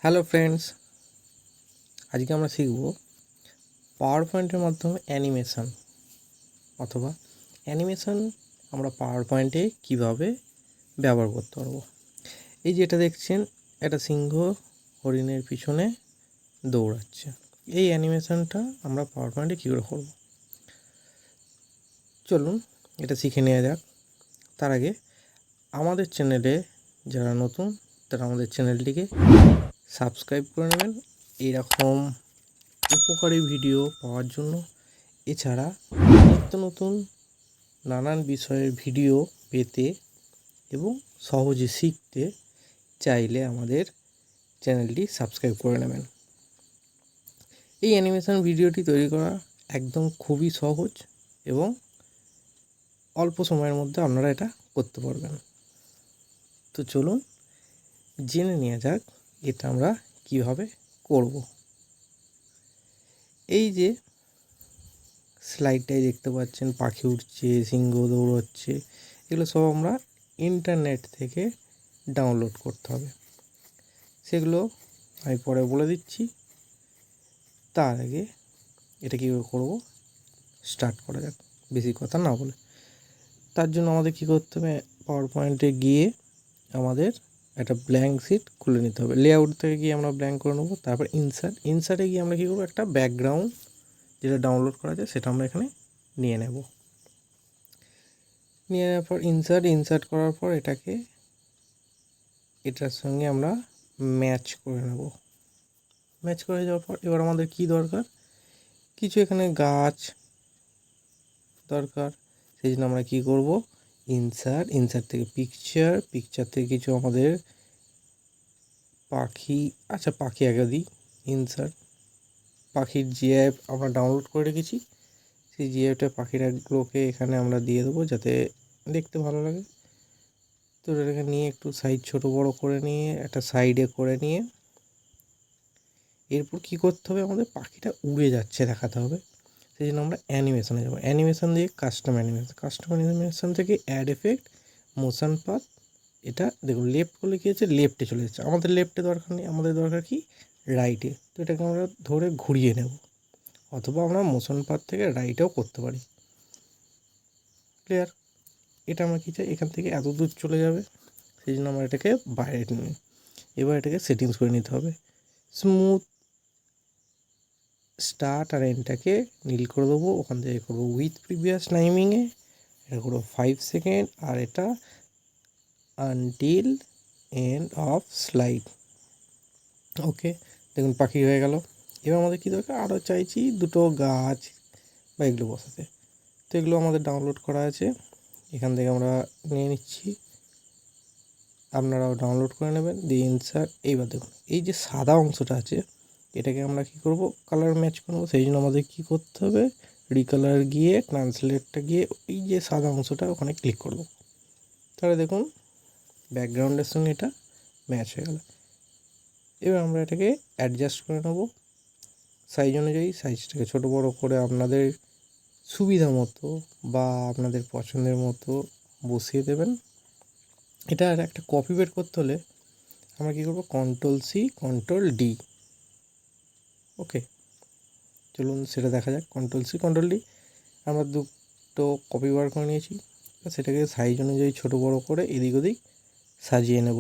Hello friends, আজকে আমরা শিখব পাওয়ার পয়েন্টের মাধ্যমে অ্যানিমেশন অথবা অ্যানিমেশন আমরা পাওয়ার পয়েন্টে কীভাবে ব্যবহার করতে পারবো। এই যেটা দেখছেন, একটা সিংহ হরিণের পিছনে দৌড়াচ্ছে। এই অ্যানিমেশনটা আমরা পাওয়ার পয়েন্টে কী করে করব, চলুন এটা শিখে নেওয়া যাক। তার আগে আমাদের চ্যানেলে যারা নতুন তারা আমাদের চ্যানেলটিকে সাবস্ক্রাইব করে নেবেন এরকম উপকারী ভিডিও পাওয়ার জন্য। এছাড়া নিত্য নতুন নানান বিষয়ের ভিডিও পেতে এবং সহজে শিখতে চাইলে আমাদের চ্যানেলটি সাবস্ক্রাইব করে নেবেন। এই অ্যানিমেশন ভিডিওটি তৈরি করা একদম খুবই সহজ এবং অল্প সময়ের মধ্যে আপনারা এটা করতে পারবেন। তো চলুন জেনে নেওয়া যাক এটা আমরা কীভাবে করব। এই যে স্লাইডটাই দেখতে পাচ্ছেন, পাখি উঠছে, সিংহ দৌড়চ্ছে, এগুলো সব আমরা ইন্টারনেট থেকে ডাউনলোড করতে হবে। সেগুলো আমি পরে বলে দিচ্ছি। তার আগে এটা কীভাবে করবো স্টার্ট করা যাক, বেশি কথা না বলে। তার জন্য আমাদের কী করতে হবে, পাওয়ার পয়েন্টে গিয়ে আমাদের একটা ব্ল্যাঙ্ক শিট খুলে নিতে হবে। লেআউট থেকে গিয়ে আমরা ব্ল্যাঙ্ক করে নেবো। তারপর ইনসার্টে গিয়ে আমরা কী করবো, একটা ব্যাকগ্রাউন্ড যেটা ডাউনলোড করা যায় সেটা আমরা এখানে নিয়ে নেব। নিয়ে নেওয়ার পর ইনসার্ট করার পর এটার সঙ্গে আমরা ম্যাচ করে নেব। ম্যাচ করে যাওয়ার পর এবার আমাদের কি দরকার, কিছু এখানে গাছ দরকার। সেই জন্য আমরা কী করব, ইনসার্ট থেকে পিকচার থেকে কিছু আমাদের পাখি আগে দিই। পাখির জিআইএফ আমরা ডাউনলোড করে রেখেছি, সেই জিআইএফটা পাখিরাগুলোকে এখানে আমরা দিয়ে দেবো যাতে দেখতে ভালো লাগে। তো এটাকে নিয়ে একটু সাইজ ছোট বড় করে নিয়ে একটা সাইডে করে নিয়ে এরপর কী করতে হবে, আমাদের পাখিটা উড়ে যাচ্ছে দেখাতে হবে। সেই জন্য আমরা অ্যানিমেশনে যাবো। অ্যানিমেশন দিয়ে কাস্টম অ্যানিমেশন থেকে অ্যাড এফেক্ট, মোশন পাথ। এটা দেখুন লেফট করলে কী হচ্ছে, লেফটে চলে যাচ্ছে। আমাদের লেফটে দরকার নেই, আমাদের দরকার কি রাইটে। তো এটাকে আমরা ধরে ঘুরিয়ে নেব, অথবা আমরা মোশন পাথ থেকে রাইটেও করতে পারি। ক্লিয়ার? এটা আমরা কী চাই, এখান থেকে এত দূর চলে যাবে, সেই জন্য আমরা এটাকে বাইরে নিই। এবার এটাকে সেটিংস করে নিতে হবে। স্মুথ স্টার্ট আর এন্ডটাকে নীল করে দেবো। ওখান থেকে করবো উইথ প্রিভিয়াস টাইমিংয়ে, এটা করবো 5 সেকেন্ড, আর এটা until end of slide. Okay, দেখুন পাখি হয়ে গেল। এবার আমাদের কী দরকার, আরও চাইছি দুটো গাছ বা এগুলো বসাতে। তো এগুলো আমাদের ডাউনলোড করা আছে, এখান থেকে আমরা নিয়ে নিচ্ছি। আপনারাও ডাউনলোড করে নেবেন, দিয়ে ইনসার্ট। এইবার দেখুন এই যে সাদা অংশটা আছে, এটাকে আমরা কি করব, কালার ম্যাচ করবো। সেই জন্য আমাদের কী করতে হবে, রিকালার গিয়ে ট্রান্সলেটটা গিয়ে এই যে সাদা অংশটা ওখানে ক্লিক করব। তাহলে দেখুন ব্যাকগ্রাউন্ডের সঙ্গে এটা ম্যাচ হয়ে গেল। এবার আমরা এটাকে অ্যাডজাস্ট করে নেব সাইজ অনুযায়ী। সাইজটাকে ছোটো বড়ো করে আপনাদের সুবিধা মতো বা আপনাদের পছন্দের মতো বসিয়ে দেবেন। এটা আর একটা কপি বের করতে হলে আমরা কী করবো, Ctrl+C Ctrl+D। ওকে, চলুন সেটা দেখা যাক। Ctrl+C Ctrl+D আমরা দুটো কপি বার করে নিয়েছি। সেটাকে সাইজ অনুযায়ী ছোটো বড়ো করে এদিক ওদিক সাজিয়ে নেব।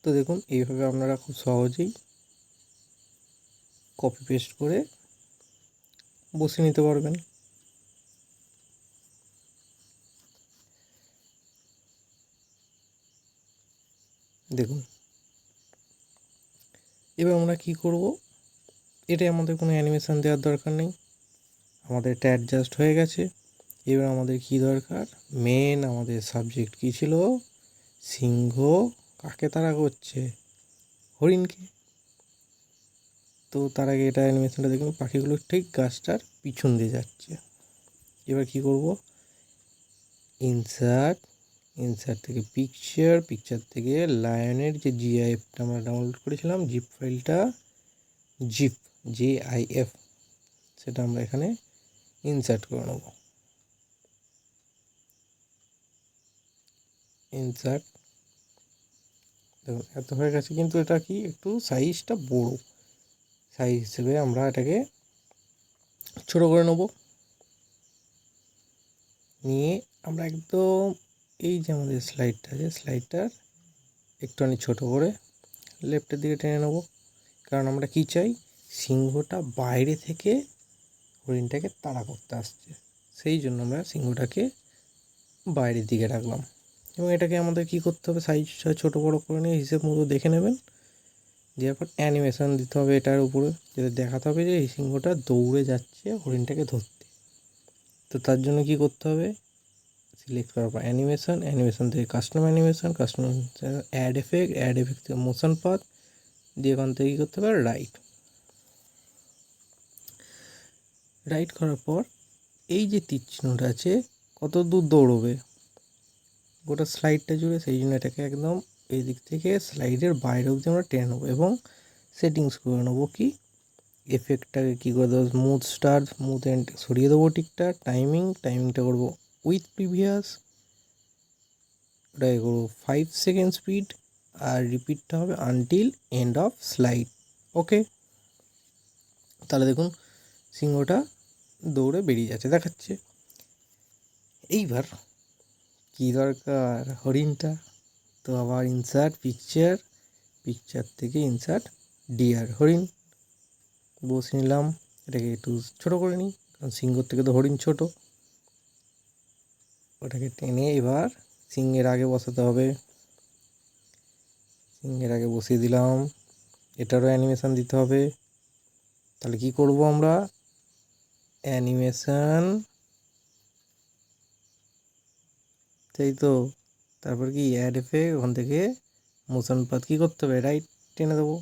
তো দেখুন এইভাবে আপনারা খুব সহজেই কপি পেস্ট করে বসিয়ে নিতে পারবেন। দেখুন এবার আমরা কি করব, এটাই আমাদের কোনো অ্যানিমেশন দেওয়ার দরকার নেই, আমাদের এটা অ্যাডজাস্ট হয়ে গেছে। এবার আমাদের কি দরকার, আমাদের সাবজেক্ট কী ছিল, সিংহ কাকে তাড়া করছে, হরিণকে। তো তার আগে এটা অ্যানিমেশনটা দেখুন, পাখিগুলো ঠিক গাছটার পিছন দিয়ে যাচ্ছে। এবার কি করব, ইনসার্ট থেকে পিকচার থেকে লায়নের যে জিআইএফটা আমরা ডাউনলোড করেছিলাম, জিআইএফ, সেটা আমরা এখানে ইনসার্ট করে নেব। দেখুন এত হয়ে গেছে, কিন্তু এটা কি একটু সাইজটা বড়, সাইজ হিসেবে আমরা এটাকে ছোট করে নেব। নিয়ে আমরা একদম এই যে আমাদের স্লাইডটা আছে, স্লাইডটার একটুখানি ছোট করে লেফটের দিকে টেনে নেব, কারণ আমরা কি চাই, সিংহটা বাইরে থেকে হরিণটাকে তাড়া করতে আসছে, সেই জন্য আমরা সিংহটাকে বাইরের দিকে রাখলাম। এবং এটাকে আমাদের কি করতে হবে, সাইজটা ছোটো বড়ো করে নিয়ে হিসেব মতো দেখে নেবেন। দেওয়ার পর অ্যানিমেশন দিতে হবে এটার উপরে, যাতে দেখাতে হবে যে এই সিংহটা দৌড়ে যাচ্ছে হরিণটাকে ধরতে। তো তার জন্য কি করতে হবে, সিলেক্ট করার পর অ্যানিমেশন থেকে কাস্টম অ্যানিমেশন অ্যাড এফেক্ট থেকে মোশন পাথ দিয়ে এখান থেকে কী করতে হবে, রাইট করার পর এই যে তীর চিহ্নটা আছে কত দূর দৌড়বে গোটা স্লাইডটা জুড়ে, সেই জন্য এটাকে একদম এই দিক থেকে স্লাইডের বাইরে অবধি আমরা টেনে নেবো এবং সেটিংস করে নেবো। কি এফেক্টটাকে কী করে দেবো, স্মুথ এন্ড সরিয়ে দেবো টিকটা। টাইমিংটা করবো উইথ প্রিভিয়াস, ওটাকে করবো 5 সেকেন্ড স্পিড, আর রিপিটটা হবে আনটিল এন্ড অফ স্লাইড। ওকে, তাহলে দেখুন সিংহটা দৌড়ে বেরিয়ে যাচ্ছে দেখাচ্ছে। এইবার কী দরকার, হরিণটা, তো আবার ইনসার্ট পিকচার থেকে ইনসার্ট ডিয়ার, হরিণ বসে নিলাম। এটাকে একটু ছোটো করে নিই, কারণ সিংহর থেকে তো হরিণ ছোট। ওটাকে টেনে এবার সিংহের আগে বসাতে হবে, সিংহের আগে বসিয়ে দিলাম। এটারও অ্যানিমেশন দিতে হবে। তাহলে কি করব আমরা, অ্যানিমেশন, তাই তো, তারপর কি অ্যাড এফেক্ট, ওখান থেকে মোশন পাথ কী করতে হবে, রাইট টেনে দেবো।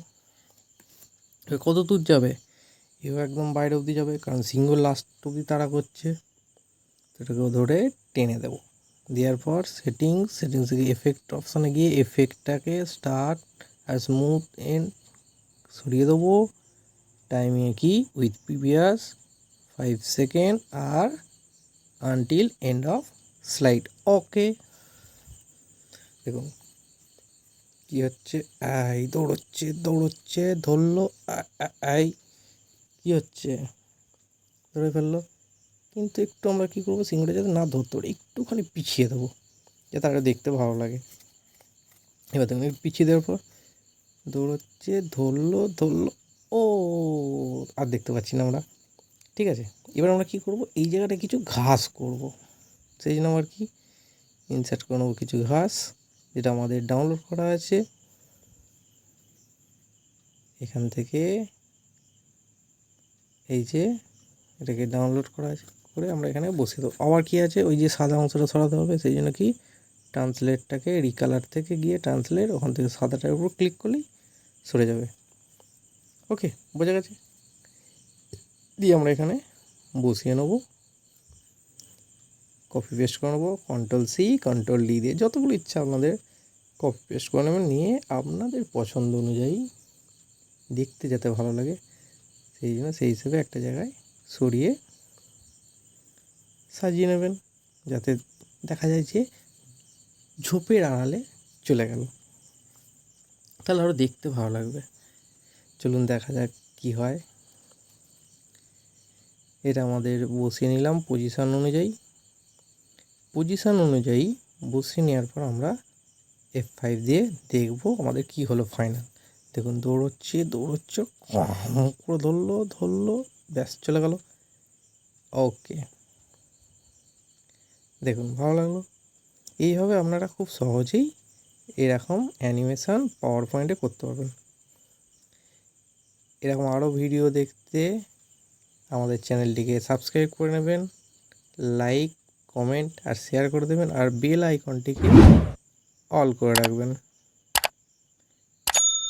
কত দূর যাবে, এও একদম বাইরে অবধি যাবে, কারণ সিংহ লাস্ট অবধি তাড়া করছে। এটাকেও ধরে টেনে দেবো। দেওয়ার পর সেটিংস থেকে এফেক্ট অপশানে গিয়ে এফেক্টটাকে স্টার্ট আর স্মুথ এন্ড সরিয়ে দেবো। টাইমিংয়ে কি উইথ প্রিভিয়াস 5 সেকেন্ড আর until end of slide. Okay, দেখুন কী হচ্ছে, দৌড়চ্ছে ধরলো, কী হচ্ছে, ধরে ফেললো। কিন্তু একটু আমরা কী করবো, সিংহটা যাতে না ধরতে পারে একটুখানি পিছিয়ে দেবো, যাতে আরও দেখতে ভালো লাগে। এবার দেখুন পিছিয়ে দেওয়ার পর দৌড়চ্ছে, ধরলো, ও আর দেখতে পাচ্ছি না আমরা। ঠিক আছে, এবার আমরা কী করব, এই জায়গাটা কিছু ঘাস করব, সেই জন্য আমার কি ইনসার্ট করে নেবো কিছু ঘাস, যেটা আমাদের ডাউনলোড করা আছে। এখান থেকে এই যে এটাকে ডাউনলোড করা আছে করে আমরা এখানে বসিয়ে দেবো। আবার কি আছে, ওই যে সাদা অংশটা সরাতে হবে, সেই জন্য কি ট্রান্সলেটটাকে রিকালার থেকে গিয়ে ট্রান্সলেট, ওখান থেকে সাদাটার উপর ক্লিক করলেই সরে যাবে। ওকে, বোঝা গেছে। দিয়ে আমরা এখানে বসিয়ে নেব, কপি পেস্ট করে নেবো, কন্ট্রোল-C কন্ট্রোল-D দিয়ে যতগুলো ইচ্ছা আপনাদের কপি পেস্ট করে নেবেন, নিয়ে আপনাদের পছন্দ অনুযায়ী দেখতে যাতে ভালো লাগে সেই জন্য সেই হিসেবে একটা জায়গায় সরিয়ে সাজিয়ে নেবেন, যাতে দেখা যায় যে ঝোপের আড়ালে চলে গেল, তাহলে আরও দেখতে ভালো লাগবে। চলুন দেখা যাক কি হয়। এটা আমাদের বসিয়ে নিলাম পজিশান অনুযায়ী বসিয়ে নেওয়ার পর আমরা F5 দিয়ে দেখবো আমাদের কি হলো ফাইনাল। দেখুন দৌড়চ্ছে পুরো ধরলো, ব্যাস চলে গেল। ওকে, দেখুন ভালো লাগলো। এইভাবে আপনারা খুব সহজেই এরকম অ্যানিমেশন পাওয়ার পয়েন্টে করতে পারবেন। এরকম আরও ভিডিও দেখতে আমাদের চ্যানেলটিকে সাবস্ক্রাইব করে নেবেন, লাইক, কমেন্ট আর শেয়ার করে দেবেন, আর বেল আইকনটিকে অল করে রাখবেন।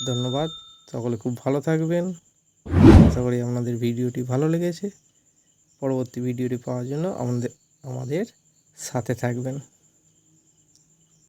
ধন্যবাদ, সকলে খুব ভালো থাকবেন। আশা করি আপনাদের ভিডিওটি ভালো লেগেছে। পরবর্তী ভিডিওটি পাওয়ার জন্য আমাদের সাথে থাকবেন।